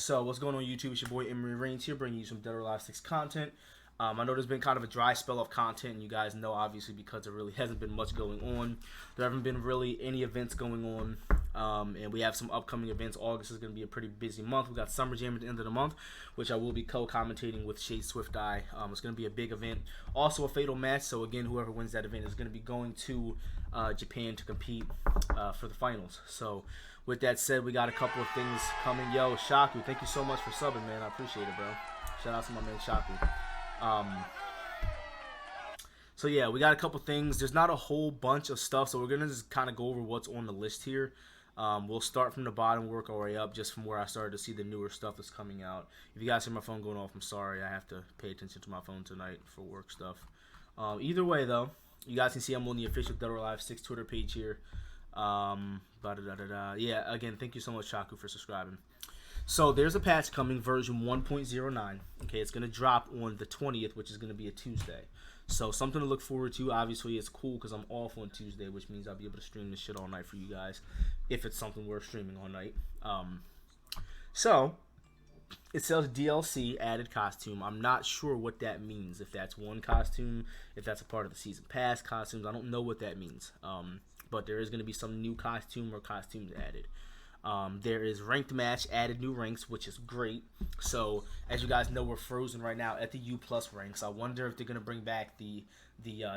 So what's going on YouTube? It's your boy EmeryReigns here, bringing you some DOA6 content. I know there's been kind of a dry spell of content, and you guys know obviously because there really hasn't been much going on. There haven't been really any events going on, and we have some upcoming events. August is going to be a pretty busy month. We got Summer Jam at the end of the month, which I will be co-commentating with Shade Swift Eye. It's going to be a big event. Also a fatal match, so again, whoever wins that event is going to be going to Japan to compete for the finals. So with that said, we got a couple of things coming. Yo, Shaku, thank you so much for subbing, man. I appreciate it, bro. Shout out to my man Shaku. So yeah, we got a couple things. There's not a whole bunch of stuff, so we're gonna just kind of go over what's on the list here. We'll start from the bottom, work our way up, just from where I started to see the newer stuff that's coming out. If you guys hear my phone going off, I'm sorry. I have to pay attention to my phone tonight for work stuff. Either way, though, you guys can see I'm on the official DOA6 Twitter page here. Yeah, again, thank you so much, Shaku, for subscribing. So there's a patch coming, version 1.09. Okay, it's gonna drop on the 20th, which is gonna be a Tuesday. So something to look forward to. Obviously, it's cool because I'm off on Tuesday, which means I'll be able to stream this shit all night for you guys, if it's something worth streaming all night. So it says DLC added costume. I'm not sure what that means. If that's one costume, if that's a part of the season pass costumes, I don't know what that means. But there is going to be some new costume or costumes added. There is ranked match, added new ranks, which is great. So as you guys know, we're frozen right now at the U+ ranks. I wonder if they're gonna bring back the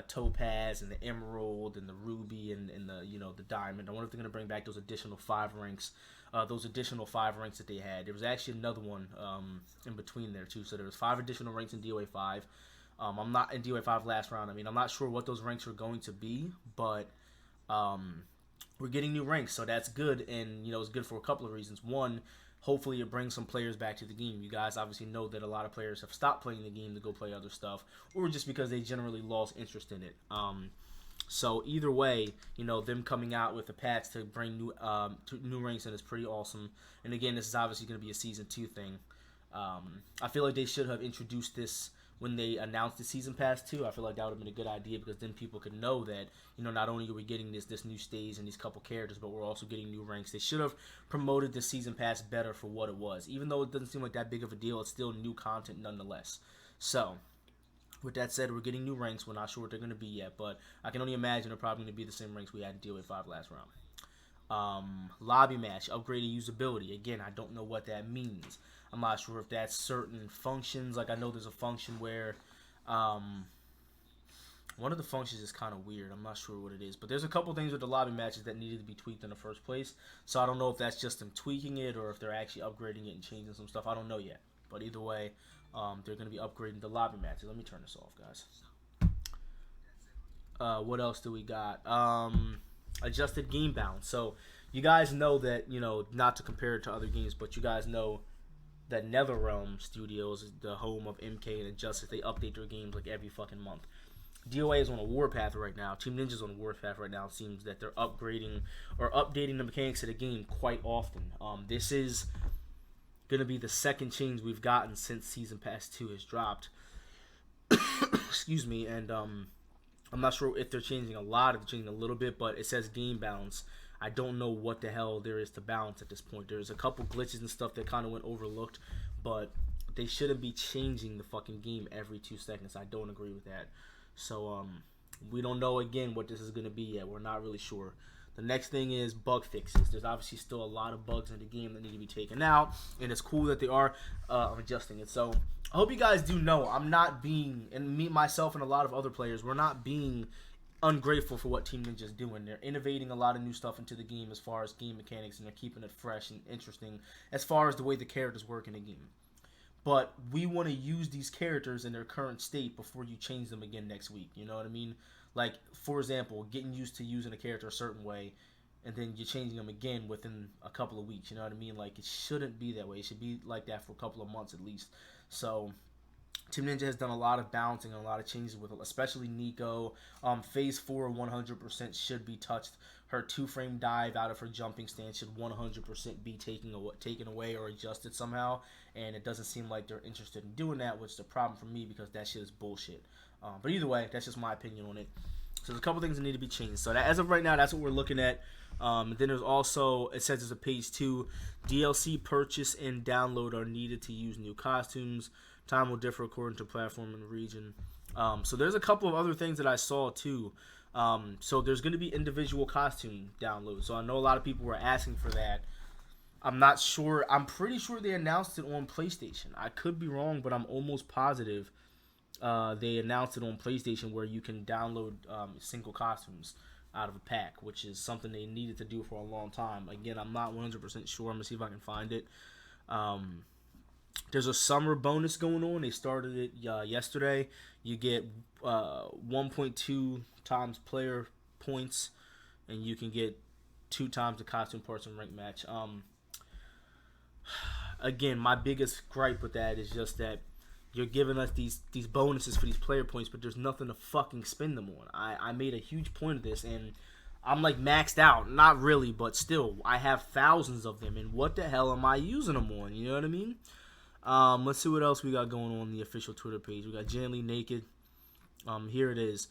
topaz and the emerald and the ruby and the the diamond. I wonder if they're gonna bring back those additional 5 ranks. Those additional 5 ranks that they had. There was actually another one in between there too. So there was 5 additional ranks in DOA5. I'm not in DOA5 last round. I mean, I'm not sure what those ranks are going to be, but we're getting new ranks, so that's good, and it's good for a couple of reasons. One, hopefully it brings some players back to the game. You guys obviously know that a lot of players have stopped playing the game to go play other stuff, or just because they generally lost interest in it. So either way, them coming out with a patch to bring new ranks in is pretty awesome. And again, this is obviously going to be a Season 2 thing. I feel like they should have introduced this when they announced the season pass too. I feel like that would have been a good idea, because then people could know that not only are we getting this new stage and these couple characters, but we're also getting new ranks. They should have promoted the season pass better for what it was. Even though it doesn't seem like that big of a deal, it's still new content nonetheless. So with that said, we're getting new ranks. We're not sure what they're going to be yet, but I can only imagine they're probably going to be the same ranks we had in DOA5 last round. Lobby match, upgraded usability. Again, I don't know what that means. I'm not sure if that's certain functions. Like, I know there's a function where one of the functions is kind of weird. I'm not sure what it is. But there's a couple things with the lobby matches that needed to be tweaked in the first place. So I don't know if that's just them tweaking it or if they're actually upgrading it and changing some stuff. I don't know yet. But either way, they're going to be upgrading the lobby matches. Let me turn this off, guys. What else do we got? Adjusted game balance. So you guys know that, not to compare it to other games, but you guys know that NetherRealm Studios is the home of MK and Injustice. They update their games like every fucking month. DOA is on a warpath right now. Team Ninja's on a warpath right now. It seems that they're upgrading or updating the mechanics of the game quite often. This is going to be the second change we've gotten since Season Pass 2 has dropped. Excuse me. And I'm not sure if they're changing a lot, if they're changing a little bit, but it says game balance. I don't know what the hell there is to balance at this point. There's a couple glitches and stuff that kind of went overlooked, but they shouldn't be changing the fucking game every 2 seconds. I don't agree with that. So, we don't know, again, what this is going to be yet. We're not really sure. The next thing is bug fixes. There's obviously still a lot of bugs in the game that need to be taken out, and it's cool that they are adjusting it. So, I hope you guys do know I'm not being, and me, myself, and a lot of other players, we're not being ungrateful for what Team Ninja's doing. They're innovating a lot of new stuff into the game as far as game mechanics, and they're keeping it fresh and interesting as far as the way the characters work in the game. But we want to use these characters in their current state before you change them again next week. You know what I mean? Like, for example, getting used to using a character a certain way, and then you're changing them again within a couple of weeks. You know what I mean? Like, it shouldn't be that way. It should be like that for a couple of months at least. So Team Ninja has done a lot of balancing and a lot of changes with it, especially Nico. Phase 4 100% should be touched. Her 2-frame dive out of her jumping stance should 100% be taken away or adjusted somehow, and it doesn't seem like they're interested in doing that, which is a problem for me because that shit is bullshit. But either way, that's just my opinion on it. So there's a couple things that need to be changed. So that, as of right now, that's what we're looking at. Then there's also, it says there's a page 2, DLC purchase and download are needed to use new costumes. Time will differ according to platform and region. So there's a couple of other things that I saw too. So there's going to be individual costume downloads. So I know a lot of people were asking for that. I'm not sure. I'm pretty sure they announced it on PlayStation. I could be wrong, but I'm almost positive they announced it on PlayStation where you can download single costumes out of a pack, which is something they needed to do for a long time. Again, I'm not 100% sure. I'm going to see if I can find it. There's a summer bonus going on. They started it yesterday. You get 1.2 times player points, and you can get 2 times the costume parts in ranked match. Again, my biggest gripe with that is just that you're giving us these bonuses for these player points, but there's nothing to fucking spend them on. I made a huge point of this, and I'm like maxed out. Not really, but still, I have thousands of them, and what the hell am I using them on? You know what I mean? Let's see what else we got going on the official Twitter page. We got Janly Naked. Here it is.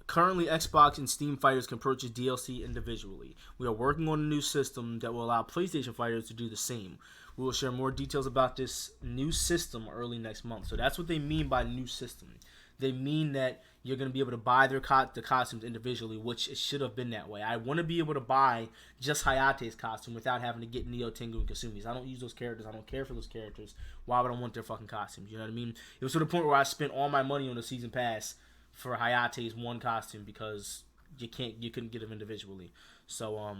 Currently, Xbox and Steam fighters can purchase DLC individually. We are working on a new system that will allow PlayStation fighters to do the same. We will share more details about this new system early next month. So that's what they mean by new system. They mean that you're going to be able to buy the costumes individually, which it should have been that way. I want to be able to buy just Hayate's costume without having to get Neo, Tengu, and Kasumi's. I don't use those characters. I don't care for those characters. Why would I want their fucking costumes? You know what I mean? It was to the point where I spent all my money on the season pass for Hayate's one costume because you couldn't get them individually. So,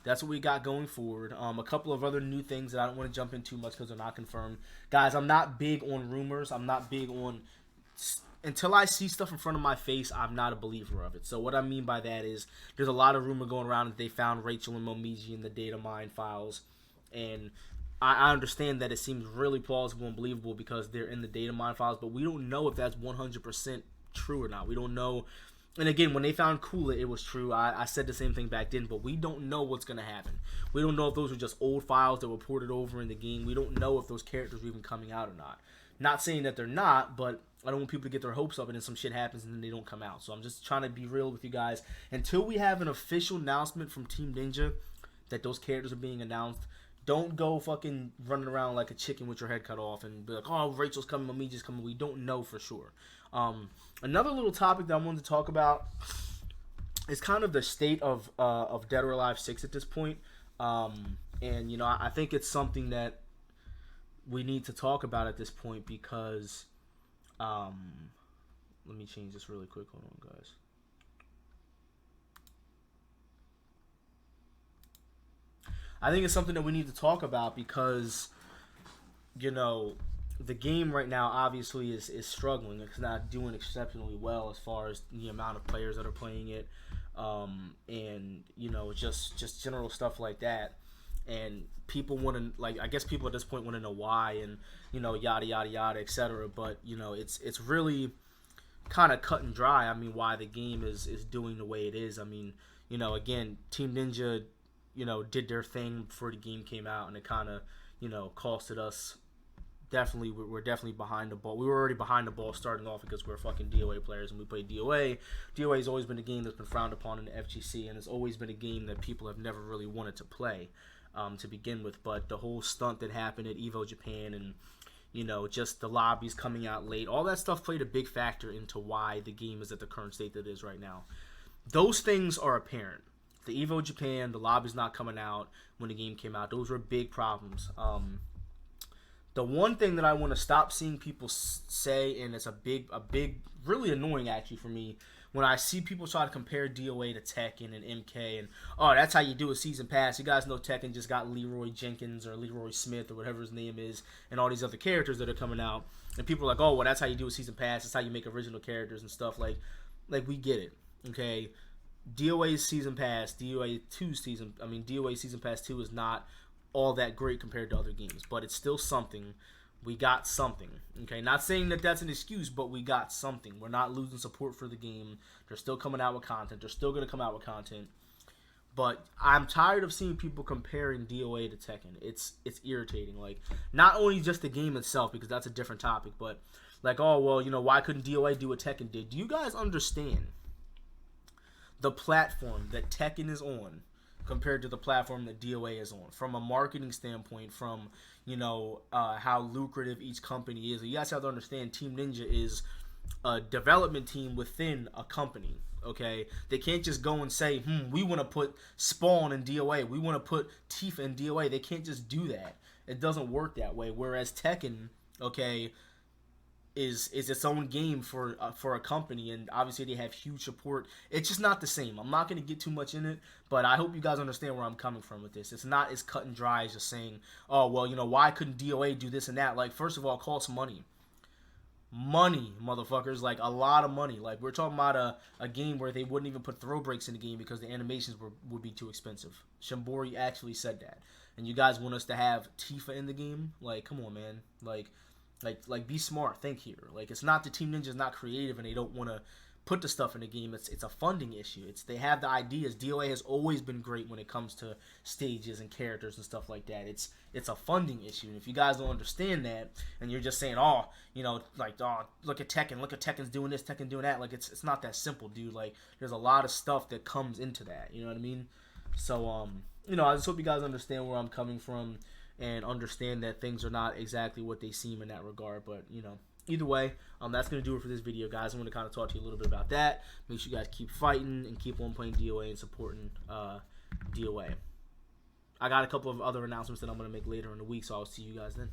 that's what we got going forward. A couple of other new things that I don't want to jump in too much because they're not confirmed. Guys, I'm not big on rumors. I'm not big on... Until I see stuff in front of my face, I'm not a believer of it. So what I mean by that is there's a lot of rumor going around that they found Rachel and Momiji in the data mine files. And I understand that it seems really plausible and believable because they're in the data mine files, but we don't know if that's 100% true or not. We don't know. And again, when they found Kula, it was true. I said the same thing back then, but we don't know what's going to happen. We don't know if those were just old files that were ported over in the game. We don't know if those characters are even coming out or not. Not saying that they're not, but I don't want people to get their hopes up and then some shit happens and then they don't come out. So I'm just trying to be real with you guys. Until we have an official announcement from Team Ninja that those characters are being announced, don't go fucking running around like a chicken with your head cut off and be like, oh, Rachel's coming, Momiji's coming. We don't know for sure. Another little topic that I wanted to talk about is kind of the state of Dead or Alive 6 at this point. And, I think it's something that we need to talk about at this point because, let me change this really quick. Hold on, guys. I think it's something that we need to talk about because, the game right now obviously is struggling. It's not doing exceptionally well as far as the amount of players that are playing it, and just general stuff like that. And people want to, I guess people at this point want to know why, and yada yada yada, etc. But it's really kind of cut and dry. I mean, why the game is doing the way it is. I mean, again, Team Ninja, did their thing before the game came out, and it kind of costed us. Definitely, we're definitely behind the ball. We were already behind the ball starting off because we're fucking DOA players and we play DOA. DOA has always been a game that's been frowned upon in the FGC, and it's always been a game that people have never really wanted to play to begin with. But the whole stunt that happened at Evo Japan and, just the lobbies coming out late, all that stuff played a big factor into why the game is at the current state that it is right now. Those things are apparent. The Evo Japan, the lobbies not coming out when the game came out, those were big problems. The one thing that I want to stop seeing people say, and it's a big, really annoying actually for me, when I see people try to compare DOA to Tekken and MK, and that's how you do a season pass. You guys know Tekken just got Leroy Jenkins or Leroy Smith or whatever his name is, and all these other characters that are coming out, and people are like, oh, well, that's how you do a season pass. That's how you make original characters and stuff. Like we get it, okay? DOA season pass, DOA season pass 2 is not all that great compared to other games, but it's still something. We got something, okay? Not saying that that's an excuse, but we got something. We're not losing support for the game. They're still coming out with content. They're still going to come out with content. But I'm tired of seeing people comparing DOA to Tekken. It's irritating. Like, not only just the game itself, because that's a different topic, but like, oh, well, why couldn't DOA do what Tekken did? Do you guys understand the platform that Tekken is on compared to the platform that DOA is on, from a marketing standpoint, from how lucrative each company is. You guys have to understand, Team Ninja is a development team within a company. Okay, they can't just go and say, we want to put Spawn in DOA, we want to put Tifa in DOA. They can't just do that. It doesn't work that way. Whereas Tekken, okay, is its own game for a company, and obviously they have huge support. It's just not the same. I'm not going to get too much in it, but I hope you guys understand where I'm coming from with this. It's not as cut and dry as just saying, oh, well, why couldn't DOA do this and that? Like, first of all, it costs money. Money, motherfuckers, like a lot of money. Like, we're talking about a game where they wouldn't even put throw breaks in the game because the animations would be too expensive. Shimbori actually said that. And you guys want us to have Tifa in the game? Like, come on, man. Like be smart. Think here. Like, it's not the Team Ninja's not creative and they don't want to put the stuff in the game. It's a funding issue. They have the ideas. DOA has always been great when it comes to stages and characters and stuff like that. It's a funding issue. And if you guys don't understand that, and you're just saying, look at Tekken. Look at Tekken's doing this, Tekken doing that. Like, it's not that simple, dude. Like, there's a lot of stuff that comes into that. You know what I mean? So, I just hope you guys understand where I'm coming from and understand that things are not exactly what they seem in that regard. But, either way, that's going to do it for this video, guys. I'm going to kind of talk to you a little bit about that. Make sure you guys keep fighting and keep on playing DOA and supporting DOA. I got a couple of other announcements that I'm going to make later in the week, so I'll see you guys then.